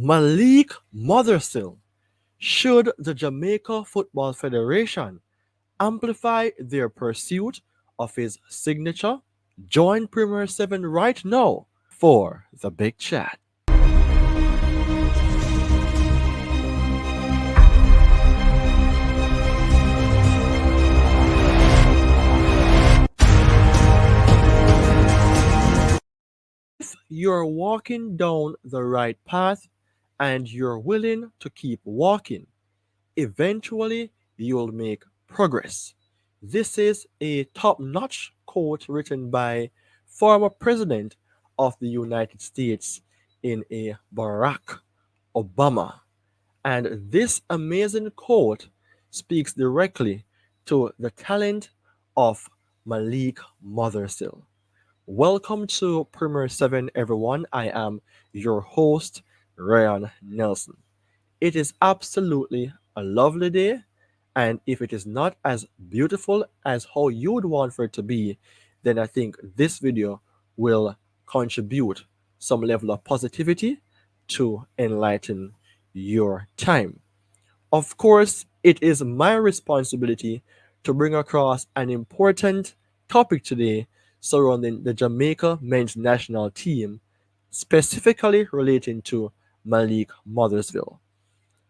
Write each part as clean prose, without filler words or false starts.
Malik Mothersille. Should the Jamaica Football Federation amplify their pursuit of his signature? Join Premier 7 right now for the big chat. If you're walking down the right path and you're willing to keep walking, eventually you'll make progress. This is a top notch quote written by former President of the United States in a Barack Obama. And this amazing quote speaks directly to the talent of Malik Mothersille. Welcome to Premier 7, everyone. I am your host, Ryan Nelson. It is absolutely a lovely day, and if it is not as beautiful as how you'd want for it to be, then I think this video will contribute some level of positivity to enlighten your time. Of course, it is my responsibility to bring across an important topic today surrounding the Jamaica men's national team, specifically relating to Malik Mothersille.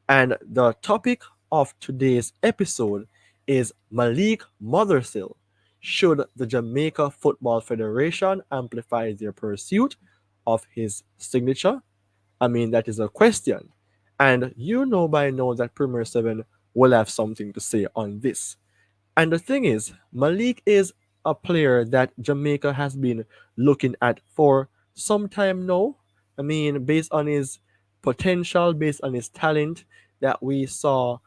And the topic of today's episode is Malik Mothersille. Should the Jamaica Football Federation amplify their pursuit of his signature? I mean, that is a question. And you know by now that Premier 7 will have something to say on this. And the thing is, Malik is a player that Jamaica has been looking at for some time now. I mean, based on his potential, based on his talent that we saw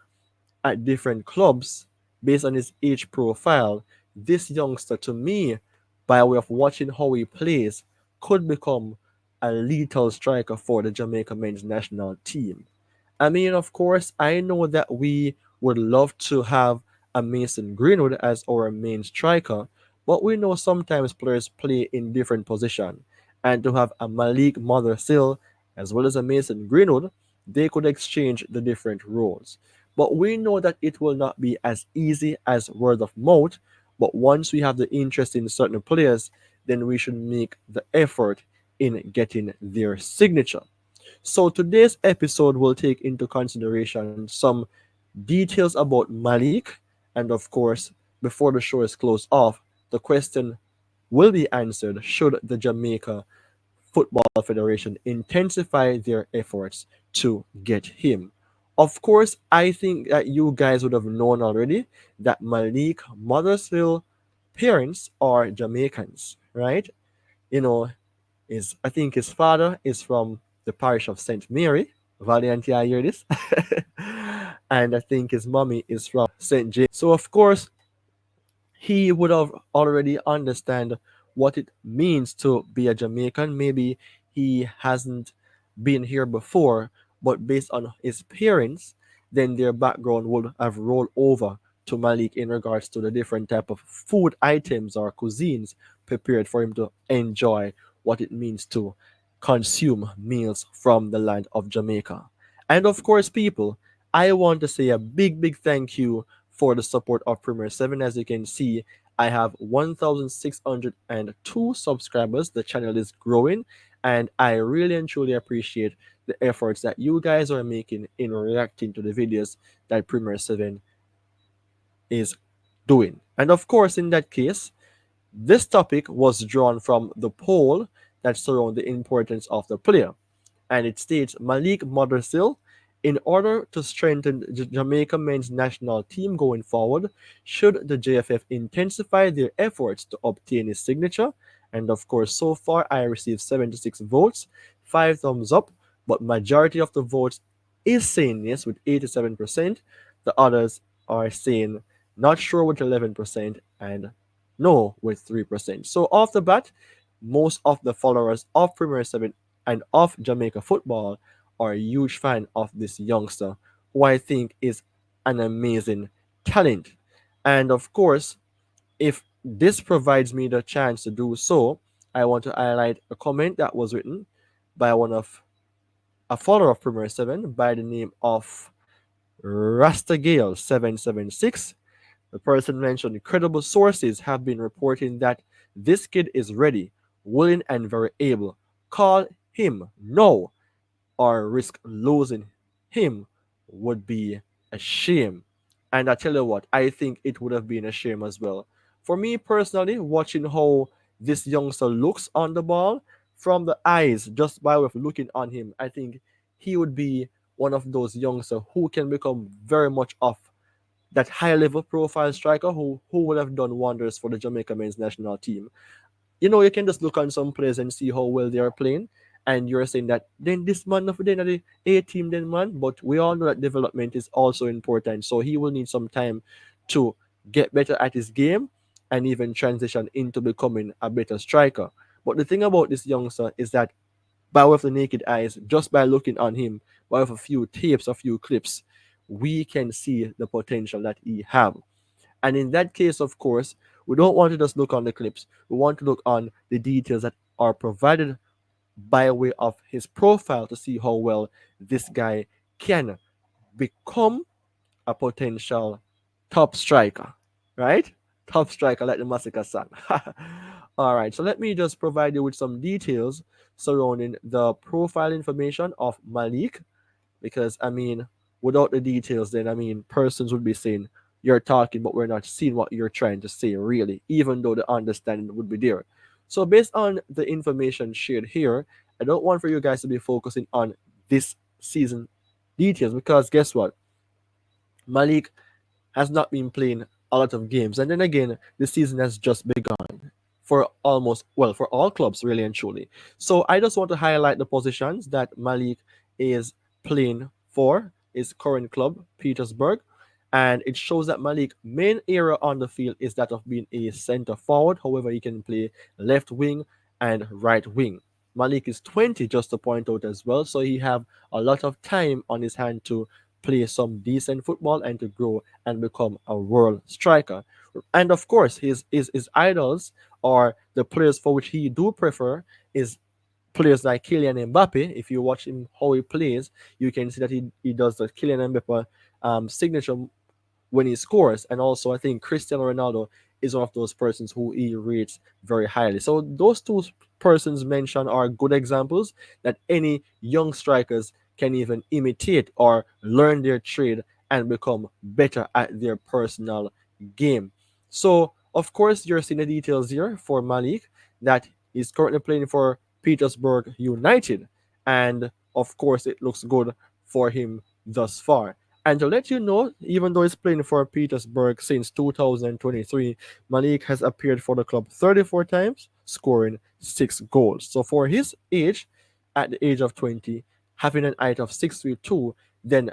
at different clubs, based on his age profile, this youngster, to me, by way of watching how he plays, could become a lethal striker for the Jamaica men's national team. I mean, of course, I know that we would love to have a Mason Greenwood as our main striker, but we know sometimes players play in different positions. And to have a Malik Mothersille as well as a Mason Greenwood, they could exchange the different roles. But we know that it will not be as easy as word of mouth. But once we have the interest in certain players, then we should make the effort in getting their signature. So today's episode will take into consideration some details about Malik, and of course, before the show is closed off, the question will be answered: should the Jamaica Football Federation intensify their efforts to get him? Of course, I think that you guys would have known already that Malik Mothersille parents are Jamaicans, right? You know, I think his father is from the parish of St. Mary. Valiantly, I hear this. And I think his mommy is from St. James. So of course, he would have already understand what it means to be a Jamaican. Maybe he hasn't been here before, but based on his parents, then their background would have rolled over to Malik in regards to the different type of food items or cuisines prepared for him to enjoy what it means to consume meals from the land of Jamaica. And of course, people, I want to say a big thank you for the support of Premier 7. As you can see, I have 1,602 subscribers. The channel is growing, and I really and truly appreciate the efforts that you guys are making in reacting to the videos that Premier 7 is doing. And of course, in that case, this topic was drawn from the poll that surrounds the importance of the player. And it states Malik Mothersille, in order to strengthen the Jamaica men's national team going forward, should the JFF intensify their efforts to obtain his signature? And of course, so far I received 76 votes, 5 thumbs up, but majority of the votes is saying yes with 87%. The others are saying not sure with 11% and no with 3%. So off the bat, most of the followers of Premier 7 and of Jamaica football are a huge fan of this youngster, who I think is an amazing talent. And of course, if this provides me the chance to do so, I want to highlight a comment that was written by one of a follower of Premier 7 by the name of Rastagale776. The person mentioned credible sources have been reporting that this kid is ready, willing, and very able. Call him no, or risk losing him would be a shame. And I tell you what, I think it would have been a shame as well. For me personally, watching how this youngster looks on the ball from the eyes, just by way of looking on him, I think he would be one of those youngsters who can become very much of that high level profile striker who would have done wonders for the Jamaica men's national team. You can just look on some players and see how well they are playing, and you're saying that then this man of then the A team then man, but we all know that development is also important. So he will need some time to get better at his game and even transition into becoming a better striker. But the thing about this youngster is that by way of the naked eyes, just by looking on him, by way of a few tapes, a few clips, we can see the potential that he have. And in that case, of course, we don't want to just look on the clips. We want to look on the details that are provided by way of his profile to see how well this guy can become a potential top striker, right? Top striker like the Massacre song. All right, so let me just provide you with some details surrounding the profile information of Malik, because without the details, then persons would be saying you're talking, but we're not seeing what you're trying to say, really, even though the understanding would be there. So, based on the information shared here, I don't want for you guys to be focusing on this season details, because guess what? Malik has not been playing a lot of games. And then again, the season has just begun for for all clubs, really and truly. So I just want to highlight the positions that Malik is playing for his current club, Petersburg. And it shows that Malik's main area on the field is that of being a center forward. However, he can play left wing and right wing. Malik is 20, just to point out as well. So he have a lot of time on his hand to play some decent football and to grow and become a world striker. And of course, his idols, or the players for which he do prefer, is players like Kylian Mbappe. If you watch him how he plays, you can see that he does the Kylian Mbappe signature when he scores. And also, I think Cristiano Ronaldo is one of those persons who he rates very highly. So those two persons mentioned are good examples that any young strikers can even imitate or learn their trade and become better at their personal game. So, of course, you're seeing the details here for Malik, that he's currently playing for Petersburg United. And, of course, it looks good for him thus far. And to let you know, even though he's playing for Petersburg since 2023, Malik has appeared for the club 34 times, scoring 6 goals. So for his age, at the age of 20, having an height of 6'2", then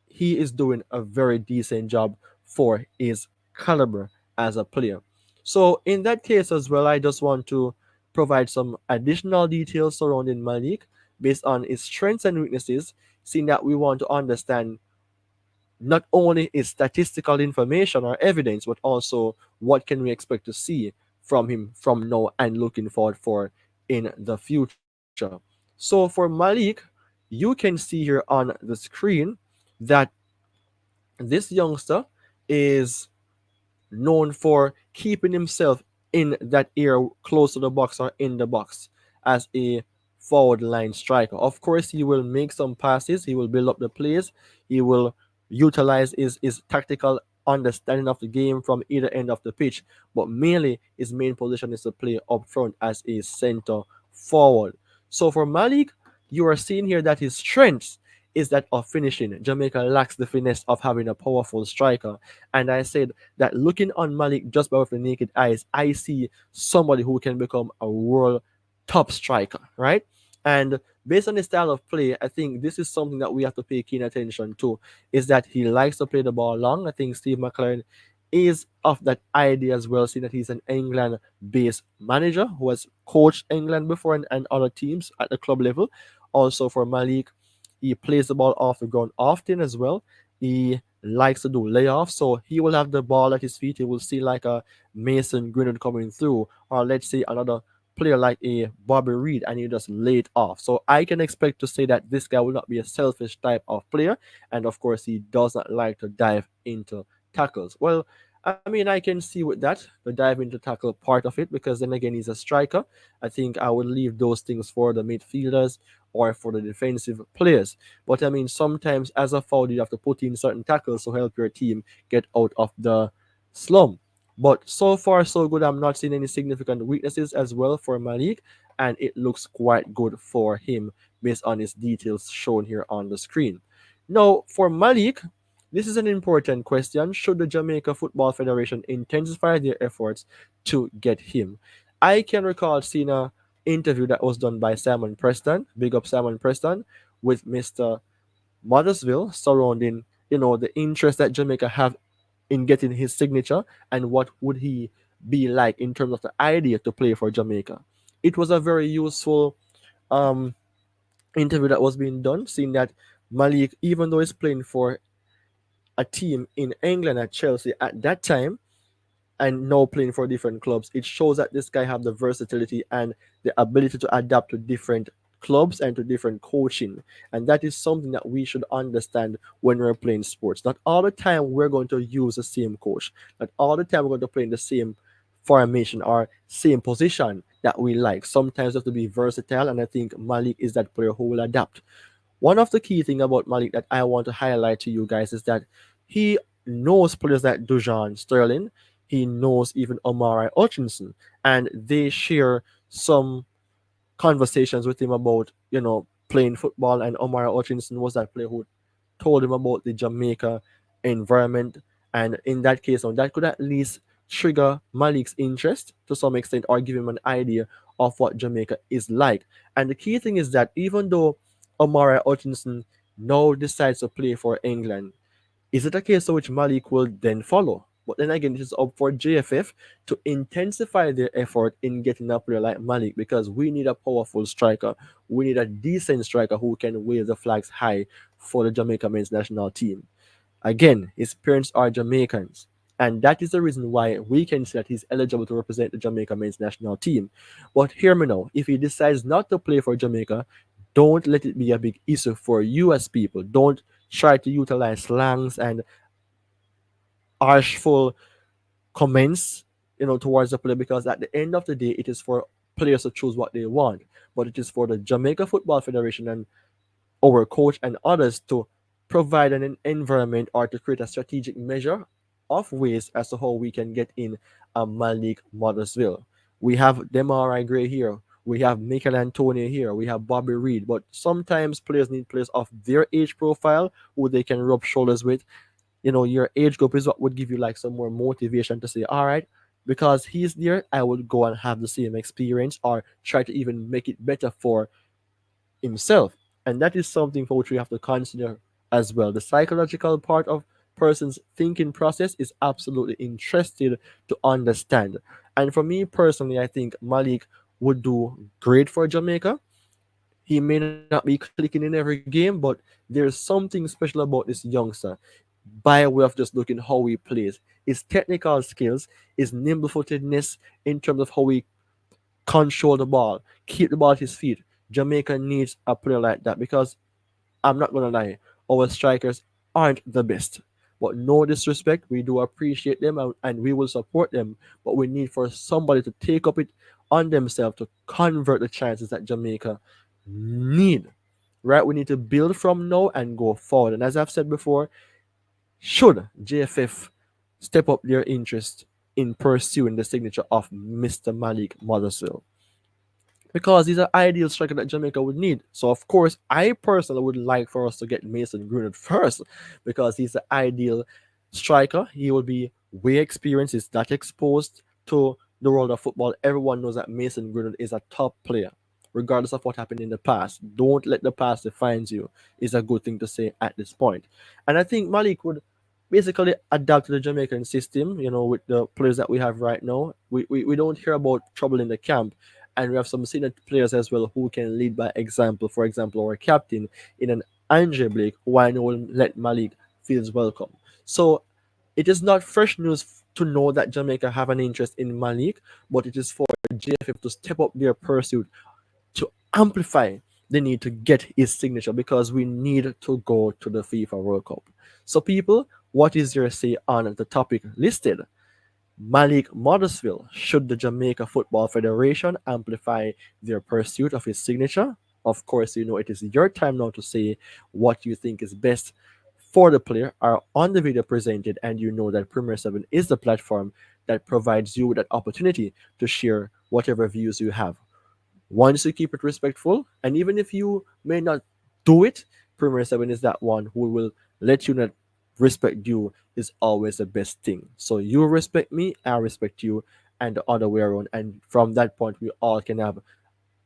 he is doing a very decent job for his caliber as a player. So in that case as well, I just want to provide some additional details surrounding Malik based on his strengths and weaknesses, seeing that we want to understand not only is statistical information or evidence, but also what can we expect to see from him from now and looking forward for in the future. So for Malik, you can see here on the screen that this youngster is known for keeping himself in that area close to the box or in the box as a forward line striker. Of course, he will make some passes, he will build up the plays, he will utilize his tactical understanding of the game from either end of the pitch, but mainly his main position is to play up front as a center forward. So for Malik, you are seeing here that his strengths is that of finishing. Jamaica lacks the finesse of having a powerful striker. And I said that looking on Malik just by with the naked eyes, I see somebody who can become a world top striker, right? And based on his style of play, I think this is something that we have to pay keen attention to, is that he likes to play the ball long. I think Steve McLaren is of that idea as well, seeing that he's an England-based manager who has coached England before and other teams at the club level. Also for Malik, he plays the ball off the ground often as well. He likes to do layoffs, so he will have the ball at his feet. He will see like a Mason Greenwood coming through, or let's say another player like a Bobby Reed and you just lay it off. So I can expect to say that this guy will not be a selfish type of player, and of course he does not like to dive into tackles. Well, I mean, I can see with that the dive into tackle part of it, because then again he's a striker. I think I would leave those things for the midfielders or for the defensive players. But I mean, sometimes as a foul, you have to put in certain tackles to help your team get out of the slump. But so far, so good. I'm not seeing any significant weaknesses as well for Malik, and it looks quite good for him based on his details shown here on the screen. Now, for Malik, this is an important question. Should the Jamaica Football Federation intensify their efforts to get him? I can recall seeing a interview that was done by Simon Preston, big up Simon Preston, with Mr. Mothersille surrounding, the interest that Jamaica have in getting his signature and what would he be like in terms of the idea to play for Jamaica. It was a very useful um, interview that was being done, seeing that Malik, even though he's playing for a team in England at Chelsea at that time, and now playing for different clubs, it shows that this guy have the versatility and the ability to adapt to different clubs and to different coaching. And that is something that we should understand when we're playing sports. Not all the time we're going to use the same coach. Not all the time we're going to play in the same formation or same position that we like. Sometimes you have to be versatile, and I think Malik is that player who will adapt. One of the key thing about Malik that I want to highlight to you guys is that he knows players like Dujan Sterling. He knows even Omari Hutchinson, and they share some conversations with him about playing football. And Omari Hutchinson was that player who told him about the Jamaica environment, and in that case, now that could at least trigger Malik's interest to some extent, or give him an idea of what Jamaica is like. And the key thing is that even though Omari Hutchinson now decides to play for England, is it a case of which Malik will then follow? But then again, it is up for JFF to intensify their effort in getting a player like Malik, because we need a powerful striker. We need a decent striker who can wave the flags high for the Jamaica men's national team. Again, his parents are Jamaicans, and that is the reason why we can say that he's eligible to represent the Jamaica men's national team. But hear me now, if he decides not to play for Jamaica, don't let it be a big issue for you as people. Don't try to utilize slangs and harshful comments, towards the player, because at the end of the day, it is for players to choose what they want. But it is for the Jamaica Football Federation and our coach and others to provide an environment or to create a strategic measure of ways as to how we can get in a Malik Mothersille. We have Demarai Gray here. We have Michael Antonio here. We have Bobby Reed. But sometimes players need players of their age profile who they can rub shoulders with. Your age group is what would give you like some more motivation to say, all right, because he's there, I would go and have the same experience, or try to even make it better for himself. And that is something for which we have to consider as well. The psychological part of person's thinking process is absolutely interested to understand. And for me personally, I think Malik would do great for Jamaica. He may not be clicking in every game, but there's something special about this youngster by way of just looking how he plays. His technical skills, his nimble footedness in terms of how he control the ball, keep the ball at his feet. Jamaica needs a player like that, because I'm not gonna lie, our strikers aren't the best. But no disrespect, we do appreciate them, and we will support them. But we need for somebody to take up it on themselves to convert the chances that Jamaica need. Right? We need to build from now and go forward. And as I've said before, should JFF step up their interest in pursuing the signature of Mr. Malik Mothersille, because he's an ideal striker that Jamaica would need. So of course, I personally would like for us to get Mason Greenwood first, because he's the ideal striker. He will be way experienced. He's that exposed to the world of football. Everyone knows that Mason Greenwood is a top player, regardless of what happened in the past. Don't let the past define you, is a good thing to say at this point. And I think Malik would basically adapt to the Jamaican system, with the players that we have right now. We don't hear about trouble in the camp, and we have some senior players as well who can lead by example. For example, our captain in an Andre Blake, who I know will let Malik feels welcome. So it is not fresh news to know that Jamaica have an interest in Malik, but it is for JFF to step up their pursuit to amplify the need to get his signature because we need to go to the FIFA World Cup. So, people, what is your say on the topic listed? Malik Mothersille, should the Jamaica Football Federation amplify their pursuit of his signature? Of course, you know it is your time now to say what you think is best for the player are on the video presented, and you know that Premier 7 is the platform that provides you with that opportunity to share whatever views you have. Once you keep it respectful, and even if you may not do it, Premier 7 is that one who will let you know that respect you is always the best thing. So you respect me, I respect you, and the other way around. And from that point, we all can have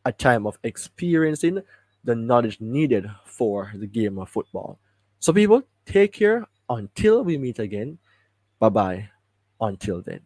a time of experiencing the knowledge needed for the game of football. So, people, take care until we meet again. Bye bye. Until then.